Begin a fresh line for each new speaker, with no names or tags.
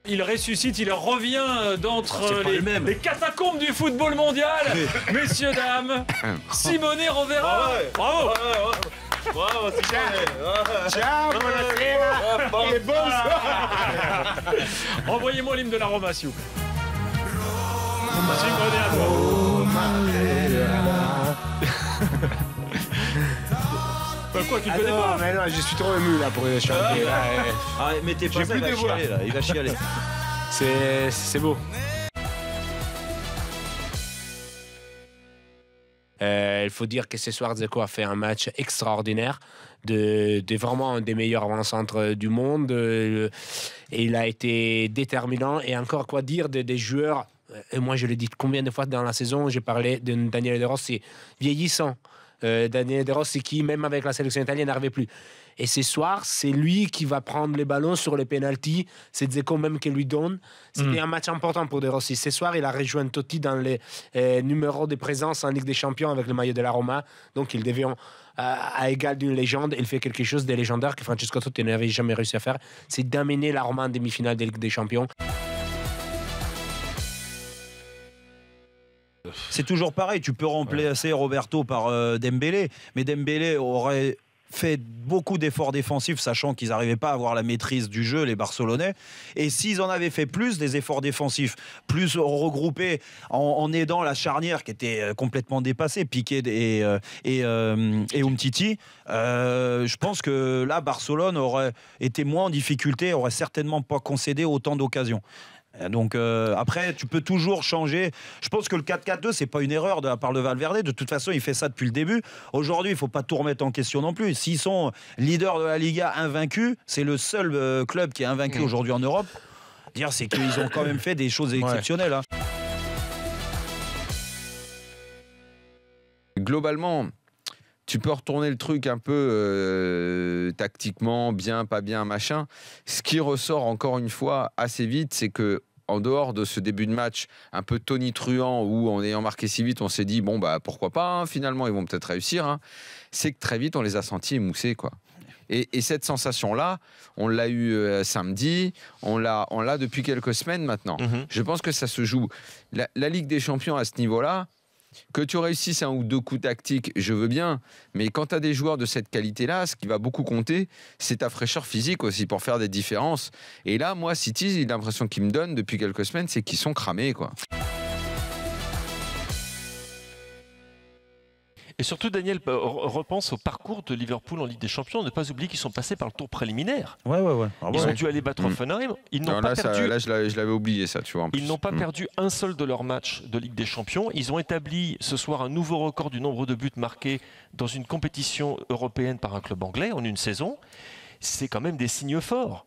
Il ressuscite, il revient d'entre les catacombes du football mondial. Messieurs, dames, Simone Rovera. Bravo.
Bravo,
Ciao, buonasera.
bonsoir.
Envoyez-moi l'hymne de la Roma, s'il vous plaît. Simone, à toi. Quoi, tu le connais pas?
Mais non, je suis trop ému là pour chanter.
Mettez pas ça, il va chialer là, il va chialer.
C'est beau. Il faut dire que ce soir, Dzeko a fait un match extraordinaire, de vraiment un des meilleurs avant-centres du monde. Et il a été déterminant. Et encore quoi dire des joueurs. Et moi, je l'ai dit combien de fois dans la saison, j'ai parlé de Daniele De Rossi, vieillissant. Daniele De Rossi qui, même avec la sélection italienne, n'arrivait plus. Et ce soir, c'est lui qui va prendre les ballons sur les pénaltys. C'est Dzeko même qui lui donne. C'était un match important pour De Rossi. Ce soir, il a rejoint Totti dans les numéros de présence en Ligue des Champions avec le maillot de la Roma. Donc, il devient à égal d'une légende. Il fait quelque chose de légendaire que Francesco Totti n'avait jamais réussi à faire. C'est d'amener la Roma en demi-finale de Ligue des Champions.
C'est toujours pareil, tu peux remplacer Roberto par Dembélé, mais Dembélé aurait fait beaucoup d'efforts défensifs, sachant qu'ils n'arrivaient pas à avoir la maîtrise du jeu, les Barcelonais. Et s'ils en avaient fait plus, des efforts défensifs, plus regroupés en aidant la charnière qui était complètement dépassée, Piqué et Umtiti, je pense que là, Barcelone aurait été moins en difficulté, aurait certainement pas concédé autant d'occasions. Donc après, tu peux toujours changer. Je pense que le 4-4-2, c'est pas une erreur de la part de Valverde. De toute façon, il fait ça depuis le début. Aujourd'hui, il faut pas tout remettre en question non plus. S'ils sont leaders de la Liga invaincus, c'est le seul club qui est invaincu aujourd'hui en Europe. Dire, c'est qu'ils ont quand même fait des choses exceptionnelles. Hein.
Globalement, tu peux retourner le truc un peu tactiquement, bien, pas bien, machin. Ce qui ressort encore une fois assez vite, c'est que en dehors de ce début de match un peu tonitruant où en ayant marqué si vite, on s'est dit bon bah pourquoi pas, hein, finalement ils vont peut-être réussir. Hein, c'est que très vite on les a sentis émoussés quoi. Et cette sensation-là, on l'a eu samedi, on l'a depuis quelques semaines maintenant. Je pense que ça se joue. La Ligue des Champions à ce niveau-là. Que tu réussisses un ou deux coups tactiques, je veux bien, mais quand tu as des joueurs de cette qualité-là, ce qui va beaucoup compter, c'est ta fraîcheur physique aussi pour faire des différences. Et là, moi, City, l'impression qu'ils me donnent depuis quelques semaines, c'est qu'ils sont cramés, quoi.
Et surtout, Daniel, repense au parcours de Liverpool en Ligue des Champions. Ne pas oublier qu'ils sont passés par le tour préliminaire.
Ouais.
Ils ont dû aller battre Hoffenheim. Ils n'ont pas perdu.
Là, je l'avais oublié, ça, tu vois.
Ils n'ont pas perdu un seul de leurs matchs de Ligue des Champions. Ils ont établi ce soir un nouveau record du nombre de buts marqués dans une compétition européenne par un club anglais en une saison. C'est quand même des signes forts.